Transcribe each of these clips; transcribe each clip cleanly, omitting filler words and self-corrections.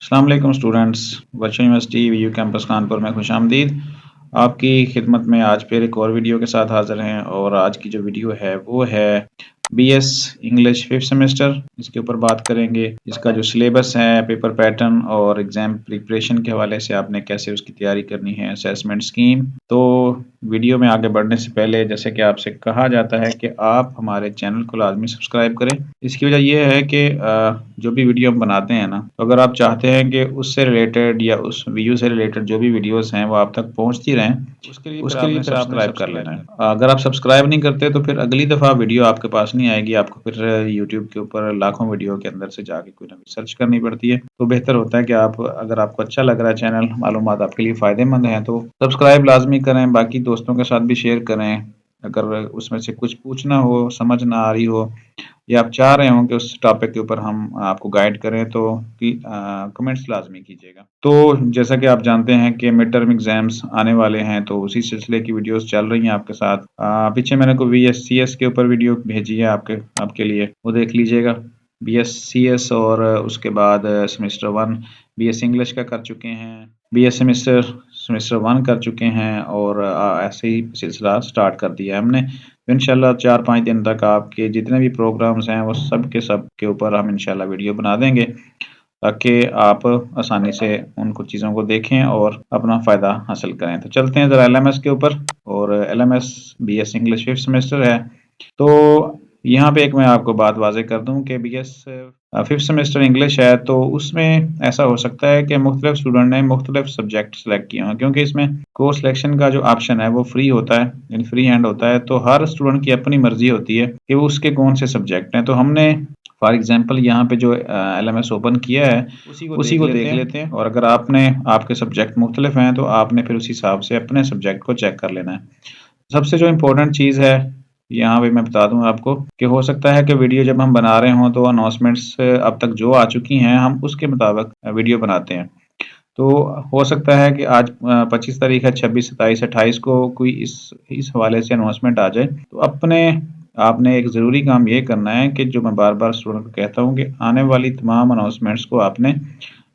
अस्सलाम वालेकुम students. Virtual university Vu campus Kanpur में खुशामदीद। आपकी खिदमत में आज फिर एक और वीडियो के साथ हाज़िर हैं और आज की जो वीडियो है वो है बीएस इंग्लिश 5th सेमेस्टर। इसके ऊपर बात करेंगे। इसका जो सिलेबस है, पेपर पैटर्न और एग्ज़ाम प्रिपरेशन के हवाले से आपने कैसे उसकी तैयारी करनी है, असेसमेंट स्कीम। तो वीडियो में आगे बढ़ने से पहले जैसे कि आपसे कहा जाता है कि आप हमारे चैनल को लाजमी सब्सक्राइब करें। इसकी वजह यह है कि जो भी वीडियो हम बनाते हैं ना, तो अगर आप चाहते हैं कि उससे रिलेटेड या उस वीडियो से रिलेटेड जो भी वीडियोस हैं वो आप तक पहुंचती रहें, उसके लिए फिर आपने सब्सक्राइब कर लेना है। अगर आप सब्सक्राइब नहीं करते तो फिर अगली दफ़ा वीडियो आपके पास नहीं आएगी, आपको फिर यूट्यूब के ऊपर लाखों वीडियो के अंदर से जाके कोई ना कोई सर्च करनी पड़ती है। तो बेहतर होता है कि आप, अगर आपको अच्छा लग रहा है चैनल, मालूमात आपके लिए फ़ायदेमंद हैं, तो सब्सक्राइब लाजमी करें, बाकी दोस्तों के साथ भी शेयर करें। अगर उसमें से कुछ पूछना हो, समझ ना आ रही हो या आप चाह रहे हो कि उस टॉपिक के ऊपर हम आपको गाइड करें तो कमेंट्स लाजमी कीजिएगा। तो जैसा कि आप जानते हैं कि मिड टर्म एग्जाम्स आने वाले हैं, तो उसी सिलसिले की वीडियोस चल रही हैं आपके साथ। पीछे मैंने को VSCS के ऊपर वीडियो भेजी है आपके लिए, वो देख लीजिएगा। BSCS और उसके बाद सेमेस्टर 1 BS इंग्लिश का कर चुके हैं, BS सेमेस्टर 1 कर चुके हैं और ऐसे ही सिलसिला स्टार्ट कर दिया है हमने। तो इंशाल्लाह 4-5 दिन तक आपके जितने भी प्रोग्राम्स हैं वो सब के ऊपर हम इंशाल्लाह वीडियो बना देंगे, ताकि आप आसानी से उन कुछ चीज़ों को देखें और अपना फ़ायदा हासिल करें। तो चलते हैं ज़रा LMS के ऊपर। और LMS BS English 5th semester है। तो यहाँ पे एक मैं आपको बात वाज़ेह कर दूँ कि BS 5th सेमेस्टर इंग्लिश है, तो उसमें ऐसा हो सकता है कि मुख्तलिफ स्टूडेंट ने मुख्तलिफ सब्जेक्ट सेलेक्ट किए हों, क्योंकि इसमें कोर्स सिलेक्शन का जो ऑप्शन है वो फ्री होता है, यानी फ्री हैंड होता है। तो हर स्टूडेंट की अपनी मर्जी होती है कि वो उसके कौन से सब्जेक्ट हैं। तो हमने फॉर एग्जांपल यहाँ पे जो LMS ओपन किया है उसी को देख लेते हैं, और अगर आपके सब्जेक्ट मुख्तलिफ हैं तो आपने फिर उस हिसाब से अपने सब्जेक्ट को चेक कर लेना है। सबसे जो इम्पोर्टेंट चीज़ है यहाँ पे मैं बता दूं आपको कि हो सकता है कि वीडियो जब हम बना रहे हों तो अनाउंसमेंट्स अब तक जो आ चुकी हैं हम उसके मुताबिक वीडियो बनाते हैं। तो हो सकता है कि आज 25 तारीख है, 26, 27, 28 को कोई इस हवाले से अनाउंसमेंट आ जाए। तो आपने एक ज़रूरी काम ये करना है कि जो मैं बार-बार स्टूडेंट को कहता हूँ कि आने वाली तमाम अनाउंसमेंट्स को आपने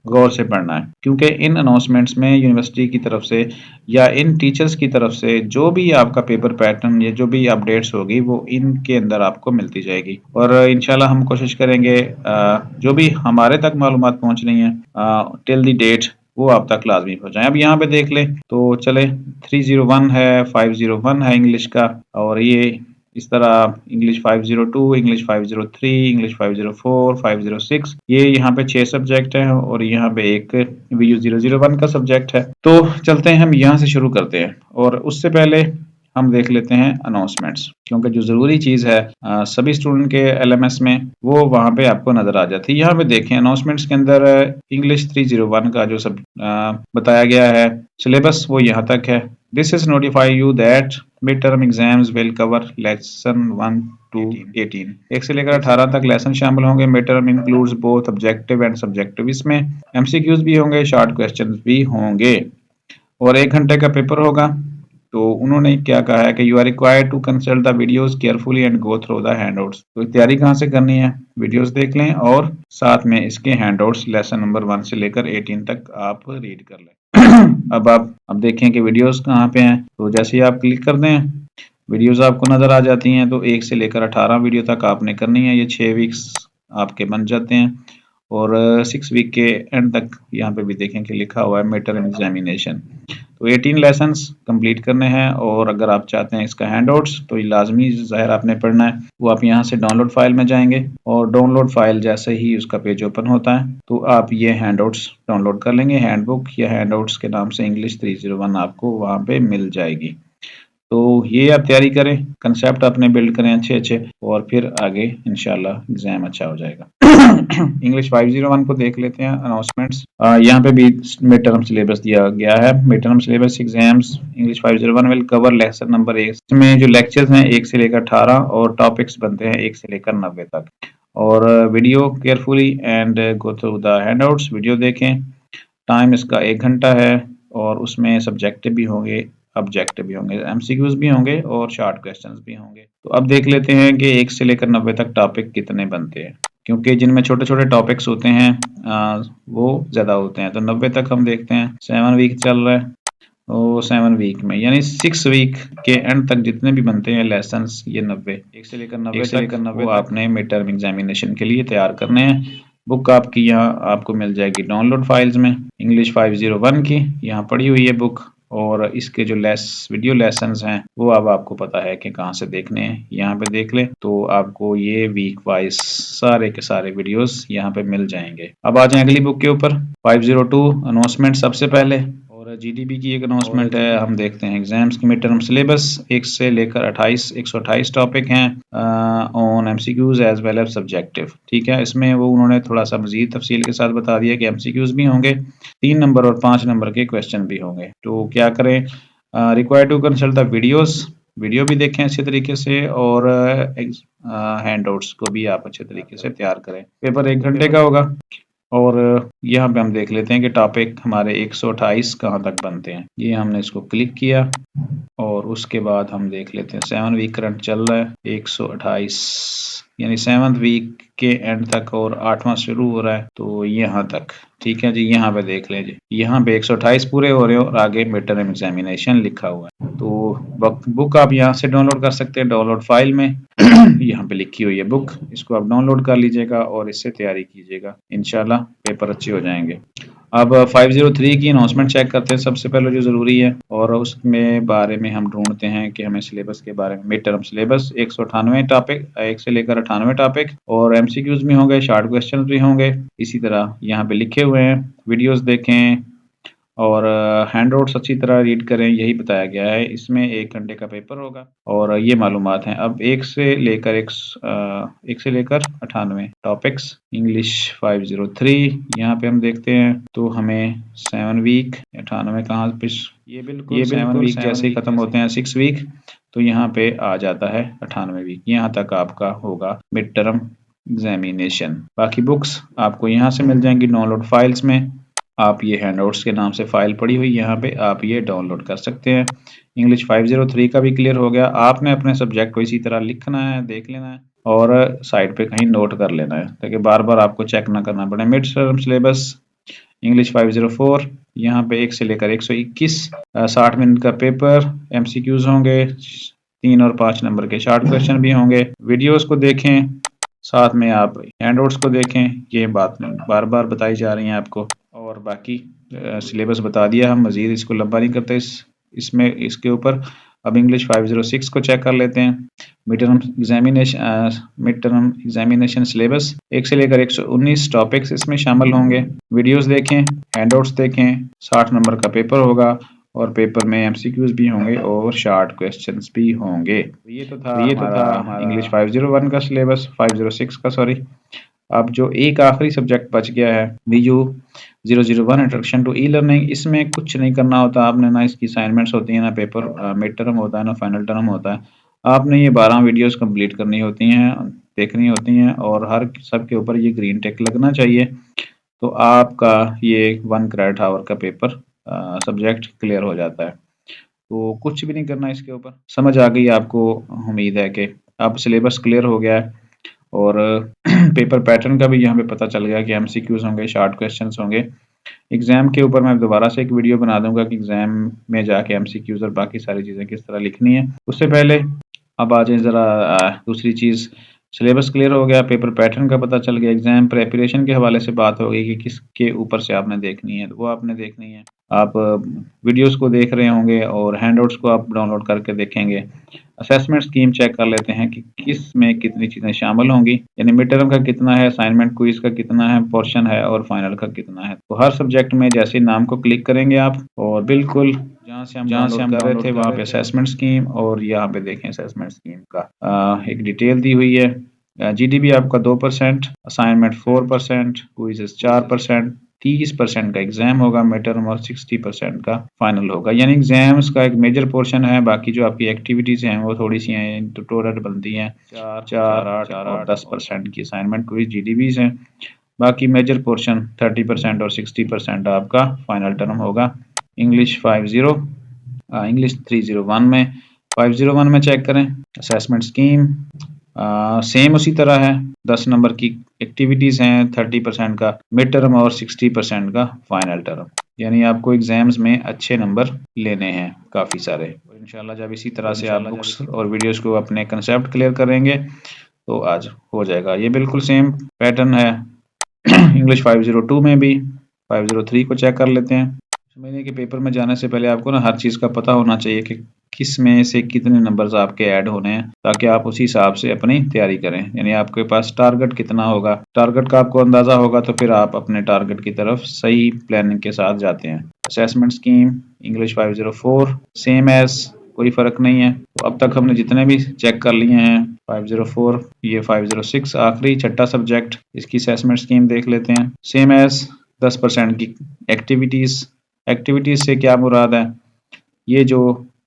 गौर से पढ़ना है, क्योंकि इन अनाउंसमेंट्स में यूनिवर्सिटी की तरफ से या इन टीचर्स की तरफ से जो भी आपका पेपर पैटर्न या जो भी अपडेट्स होगी वो इनके अंदर आपको मिलती जाएगी। और इंशाल्लाह हम कोशिश करेंगे जो भी हमारे तक मालूमात पहुंच रही हैं टिल द डेट वो आप तक लाजमी पहुंचाएं। अब यहाँ पे देख लें तो चले 301 है, 501 है इंग्लिश का, और ये इस तरह इंग्लिश 502, इंग्लिश 503, इंग्लिश 504, 506, ये यहाँ पे 6 सब्जेक्ट हैं और यहाँ पे एक VU 001 का सब्जेक्ट है। तो चलते हैं, हम यहाँ से शुरू करते हैं और उससे पहले हम देख लेते हैं अनाउंसमेंट्स, क्योंकि जो ज़रूरी चीज़ है सभी स्टूडेंट के LMS में वो वहाँ पे आपको नज़र आ जाती है। यहाँ पे देखें अनाउंसमेंट्स के अंदर इंग्लिश 301 का जो बताया गया है सिलेबस वो यहाँ तक है। This is notify you that mid term exams will cover lesson 1 to 18, 1 से लेकर 18 तक लेसन शामिल होंगे। Mid term includes both objective and subjective, इसमें MCQs भी होंगे, शॉर्ट क्वेश्चंस भी होंगे और 1 घंटे का पेपर होगा। तो उन्होंने क्या कहा है कि you are required to consult the videos carefully and go through the handouts. तो तैयारी कहाँ से करनी है, वीडियोस देख लें और साथ में इसके हैंडआउट्स लेसन नंबर 1 से लेकर 18 तक आप रीड कर लें। अब देखें कि वीडियोस कहाँ पे हैं। तो जैसे ही आप क्लिक कर दें वीडियोस आपको नज़र आ जाती हैं। तो 1 से लेकर 18 वीडियो तक आपने करनी है। ये 6 वीक्स आपके बन जाते हैं और 6 वीक के एंड तक यहाँ पे भी देखें कि लिखा हुआ है मिड टर्म एग्जामिनेशन। तो 18 लेसन्स कंप्लीट करने हैं और अगर आप चाहते हैं इसका हैंडआउट्स तो ये लाजमी ज़ाहिर आपने पढ़ना है। वो आप यहाँ से डाउनलोड फाइल में जाएंगे और डाउनलोड फाइल जैसे ही उसका पेज ओपन होता है तो आप ये हैंडआउट्स डाउनलोड कर लेंगे। हैंडबुक या हैंडआउट्स के नाम से इंग्लिश 301 आपको वहाँ पे मिल जाएगी। तो ये आप तैयारी करें, कंसेप्ट अपने बिल्ड करें अच्छे और फिर आगे इंशाल्लाह एग्जाम अच्छा हो जाएगा। इंग्लिश 501 को देख लेते हैं अनाउंसमेंट्स। यहाँ पे भी मिड टर्म सिलेबस दिया गया है। Mid term syllabus exams English 501 will cover lesson number 1, इसमें जो लेक्चर्स हैं 1 से लेकर 18 और टॉपिक्स बनते हैं 1 से लेकर 90 तक। और video carefully and go through the handouts, video देखें। टाइम इसका 1 घंटा है और उसमें सब्जेक्टिव भी होंगे, ऑब्जेक्टिव भी होंगे, MCQs भी होंगे और शॉर्ट क्वेश्चंस भी होंगे। तो अब देख लेते हैं कि 1 से लेकर 90 तक टॉपिक कितने बनते हैं। क्योंकि जिनमें छोटे छोटे टॉपिक्स होते हैं वो ज़्यादा होते हैं। तो 90 तक हम देखते हैं, 7 वीक चल रहा है। और 7 वीक में यानी 6 वीक के एंड तक जितने भी बनते हैं लेसन्स, ये 90 1 से लेकर 90 तक आपने मिड टर्म एग्जामिनेशन के लिए तैयार करने हैं। बुक आपकी यहाँ आपको मिल जाएगी डाउनलोड फाइल्स में, इंग्लिश 501 की यहाँ पड़ी हुई है बुक। और इसके जो वीडियो लेसन्स हैं वो अब आपको पता है कि कहाँ से देखने हैं, यहाँ पे देख लें तो आपको ये वीक वाइज सारे के सारे वीडियोस यहाँ पे मिल जाएंगे। अब आ जाए अगली बुक के ऊपर, 502 अनाउंसमेंट सबसे पहले। और जीडीपी की एक अनाउंसमेंट है। हम देखते हैं एग्जाम्स की मिड टर्म सिलेबस 1 से लेकर 128 टॉपिक हैं on MCQs as well as subjective. ठीक है, इसमें वो उन्होंने थोड़ा सा मजीद तफसील के साथ बता दिया कि एमसीक्यूज भी होंगे, 3 नंबर और 5 नंबर के क्वेश्चन भी होंगे। तो क्या करें, required to consult the videos, video भी देखें अच्छे तरीके से और हैंडआउट्स को भी आप अच्छे तरीके से तैयार करें। पेपर 1 घंटे का होगा। और यहाँ पे हम देख लेते हैं कि टॉपिक हमारे 128 कहाँ तक बनते हैं। ये हमने इसको क्लिक किया और उसके बाद हम देख लेते हैं 7 वीक करंट चल रहा है, 128 यानी 7th वीक के एंड तक और 8वां शुरू हो रहा है तो यहाँ तक। ठीक है जी, यहाँ पे देख लें जी, यहाँ पे 128 पूरे हो रहे हो और आगे मिड टर्म एग्जामिनेशन लिखा हुआ है। तो बुक आप यहाँ से डाउनलोड कर सकते हैं, डाउनलोड फाइल में यहाँ पे लिखी हुई है बुक, इसको आप डाउनलोड कर लीजिएगा और इससे तैयारी कीजिएगा, इंशाल्लाह पेपर अच्छे हो जाएंगे। अब 503 की अनाउंसमेंट चेक करते हैं सबसे पहले जो ज़रूरी है, और उसमें बारे में हम ढूंढते हैं कि हमें सिलेबस के बारे में। मिड टर्म सिलेबस 198 टॉपिक, 1 से लेकर 98 टॉपिक, और एमसीक्यूज भी होंगे, शॉर्ट क्वेश्चन भी होंगे। इसी तरह यहाँ पे लिखे हुए हैं, वीडियोस देखें और हैंडआउट्स अच्छी तरह रीड करें, यही बताया गया है। इसमें 1 घंटे का पेपर होगा और ये मालूमात हैं। अब 1 से लेकर 98 टॉपिक्स, इंग्लिश 503 यहाँ पे हम देखते हैं तो हमें 7 वीक 98 कहाँ पे, ये बिल्कुल 7 वीक जैसे ही खत्म होते हैं 6 वीक, तो यहाँ पे आ जाता है 98 वीक। यहाँ तक आपका होगा मिड टर्म एग्जामिनेशन। बाकी बुक्स आपको यहाँ से मिल जाएंगी डाउनलोड फाइल्स में। आप ये हैंडआउट्स के नाम से फाइल पड़ी हुई यहाँ पे आप ये डाउनलोड कर सकते हैं। इंग्लिश 503 का भी क्लियर हो गया। आपने अपने सब्जेक्ट को इसी तरह लिखना है, देख लेना है और साइड पे कहीं नोट कर लेना है ताकि बार बार आपको चेक ना करना पड़े। मिड टर्म सिलेबस इंग्लिश 504, यहाँ पे 1 से लेकर 121, 60 मिनट का पेपर, एमसीक्यूज होंगे, 3 और 5 नंबर के शॉर्ट क्वेश्चन भी होंगे। वीडियोस को देखें, साथ में आप हैंडआउट्स को देखें, ये बात बार बार बताई जा रही है आपको। और बाकी सिलेबस बता दिया, हम मजीद इसको लंबा नहीं करते इसमें इसके ऊपर। अब इंग्लिश 506 को चेक कर लेते हैं। मिड टर्म एग्जामिनेशन सिलेबस 1 से लेकर 119 टॉपिक्स इसमें शामिल होंगे। वीडियोस देखें, हैंडआउट्स देखें, 60 नंबर का पेपर होगा और पेपर में एमसीक्यूज भी होंगे और शॉर्ट क्वेश्चंस भी होंगे। ये तो था इंग्लिश 501 का सिलेबस, 506 का सॉरी। अब जो एक आखिरी सब्जेक्ट बच गया है VU 001 introduction to e learning, इसमें कुछ नहीं करना होता आपने, ना इसकी असाइनमेंट्स होती हैं, ना पेपर मिड टर्म होता है, ना फाइनल टर्म होता है। आपने ये 12 वीडियोस कंप्लीट करनी होती हैं, देखनी होती हैं और हर सब के ऊपर ये ग्रीन टिक लगना चाहिए। तो आपका ये 1 क्रेडिट आवर का पेपर सब्जेक्ट क्लियर हो जाता है। तो कुछ भी नहीं करना इसके ऊपर। समझ आ गई आपको, उम्मीद है कि अब सिलेबस क्लियर हो गया है और पेपर पैटर्न का भी यहाँ पे पता चल गया कि एमसीक्यूज होंगे, शॉर्ट क्वेश्चंस होंगे। एग्जाम के ऊपर मैं दोबारा से एक वीडियो बना दूंगा कि एग्जाम में जाके एमसीक्यूज और बाकी सारी चीज़ें किस तरह लिखनी है। उससे पहले अब आ जाए ज़रा दूसरी चीज़, सिलेबस क्लियर हो गया, पेपर पैटर्न का पता चल गया, एग्जाम प्रेपरेशन के हवाले से बात होगी कि किसके ऊपर से आपने देखनी है, तो वो आपने देखनी है। आप वीडियोस को देख रहे होंगे और हैंडआउट्स को आप डाउनलोड करके देखेंगे। असेसमेंट स्कीम चेक कर लेते हैं कि किस में कितनी चीज़ें शामिल होंगी, यानी मिड टर्म का कितना है, असाइनमेंट क्विज का कितना है, पोर्शन है और फाइनल का कितना है। तो हर सब्जेक्ट में जैसे नाम को क्लिक करेंगे आप और बिल्कुल जहाँ से हम कर रहे थे वहाँ पे असेसमेंट स्कीम, और यहाँ पे देखें असेसमेंट स्कीम का एक डिटेल दी हुई है। जीडीपी आपका 2%, असाइनमेंट 4%, क्विज़ 4%, 30% का एग्जाम होगा मिड टर्म और 60% का फाइनल होगा। यानी एग्जाम्स का एक मेजर पोर्शन है, बाकी जो आपकी एक्टिविटीज हैं वो थोड़ी सी हैं, तो टोटल बनती हैं 4, 8 और 10% की असाइनमेंट क्विज जीडीबीज हैं। बाकी मेजर पोर्शन 30% और 60% आपका फाइनल टर्म होगा। इंग्लिश 301 में 501 में चेक करें असेसमेंट स्कीम, सेम उसी तरह है, 10 नंबर की एक्टिविटीज़ हैं, 30% का मिड टर्म और 60% का फाइनल टर्म। यानी आपको एग्जाम्स में अच्छे नंबर लेने हैं काफ़ी सारे। इंशाल्लाह जब इसी तरह से आप बुक्स और वीडियोस को अपने कंसेप्ट क्लियर करेंगे तो आज हो जाएगा। ये बिल्कुल सेम पैटर्न है इंग्लिश 502 में भी। 503 को चेक कर लेते हैं। महीने के पेपर में जाने से पहले आपको ना हर चीज़ का पता होना चाहिए कि किस में से कितने नंबर्स आपके ऐड होने हैं, ताकि आप उसी हिसाब से अपनी तैयारी करें। यानी आपके पास टारगेट कितना होगा, टारगेट का आपको अंदाज़ा होगा तो फिर आप अपने टारगेट की तरफ सही प्लानिंग के साथ जाते हैं। Assessment scheme English 504 same as, कोई फ़र्क नहीं है। तो अब तक हमने जितने भी चेक कर लिए हैं 504, ये 506 आखिरी छठा सब्जेक्ट, इसकी असेसमेंट स्कीम देख लेते हैं। सेम एज 10% की एक्टिविटीज़ से क्या मुराद है, ये जो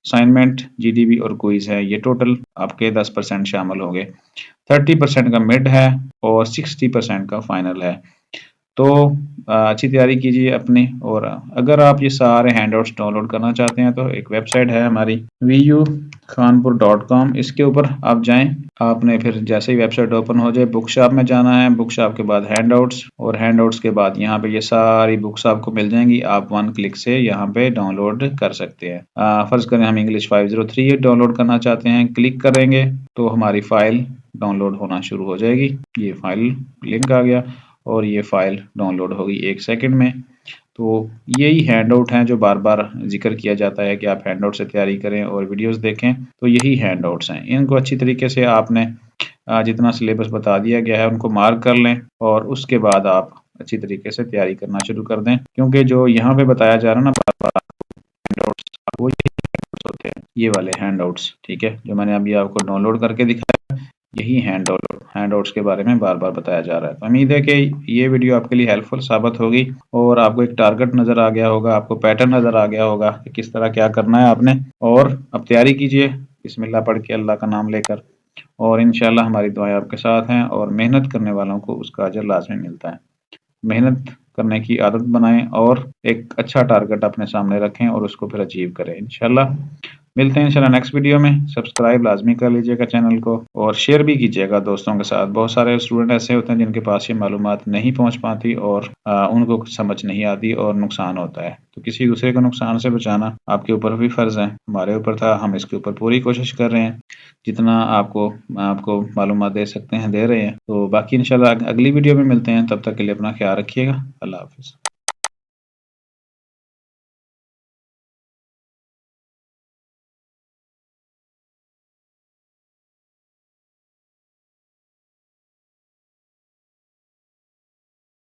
असाइनमेंट, जीडीबी और क्विज है, ये टोटल आपके 10% शामिल होंगे। 30% का मिड है और 60% का फाइनल है। तो अच्छी तैयारी कीजिए अपनी। और अगर आप ये सारे हैंडआउट्स डाउनलोड करना चाहते हैं तो एक वेबसाइट है हमारी vukhanpur.com, इसके ऊपर आप जाएं। आपने फिर जैसे ही वेबसाइट ओपन हो जाए बुक शॉप में जाना है, बुक शॉप के बाद हैंडआउट्स, और हैंडआउट्स के बाद यहाँ पे ये सारी बुक्स आपको मिल जाएंगी। आप 1 क्लिक से यहाँ पे डाउनलोड कर सकते हैं। फर्ज करें हम इंग्लिश 503 डाउनलोड करना चाहते हैं, क्लिक करेंगे तो हमारी फाइल डाउनलोड होना शुरू हो जाएगी। ये फाइल लिंक आ गया और ये फाइल डाउनलोड होगी 1 सेकंड में। तो यही हैंडआउट हैं जो बार बार जिक्र किया जाता है कि आप हैंडआउट से तैयारी करें और वीडियोस देखें, तो यही हैंडआउट्स हैं। इनको अच्छी तरीके से आपने जितना सिलेबस बता दिया गया है उनको मार्क कर लें और उसके बाद आप अच्छी तरीके से तैयारी करना शुरू कर दें, क्योंकि जो यहाँ पे बताया जा रहा है ना बार बार हैंडआउट्स, वो यही हैंडआउट्स होते हैं, ये वाले हैंडआउट्स, ठीक है, जो मैंने अभी आपको डाउनलोड करके दिखाया, यही हैंडआउट्स के बारे में बार बार बताया जा रहा है। तो उम्मीद है कि ये वीडियो आपके लिए हेल्पफुल साबित होगी और आपको एक टारगेट नज़र आ गया होगा, आपको पैटर्न नज़र आ गया होगा कि किस तरह क्या करना है आपने। और अब तैयारी कीजिए बिस्मिल्लाह पढ़ के, अल्लाह का नाम लेकर, और इंशाल्लाह हमारी दुआएं आपके साथ हैं। और मेहनत करने वालों को उसका अजर लाजमी मिलता है। मेहनत करने की आदत बनाएं और एक अच्छा टारगेट अपने सामने रखें और उसको फिर अचीव करें इंशाल्लाह। मिलते हैं इंशाल्लाह नेक्स्ट वीडियो में। सब्सक्राइब लाजमी कर लीजिएगा चैनल को और शेयर भी कीजिएगा दोस्तों के साथ। बहुत सारे स्टूडेंट ऐसे होते हैं जिनके पास ये मालूमात नहीं पहुंच पाती और उनको कुछ समझ नहीं आती और नुकसान होता है। तो किसी दूसरे को नुकसान से बचाना आपके ऊपर भी फ़र्ज़ है, हमारे ऊपर था, हम इसके ऊपर पूरी कोशिश कर रहे हैं। जितना आपको मालूमात दे सकते हैं दे रहे हैं। तो बाकी इंशाल्लाह अगली वीडियो में मिलते हैं, तब तक के लिए अपना ख्याल रखिएगा। अल्लाह हाफ़िज़।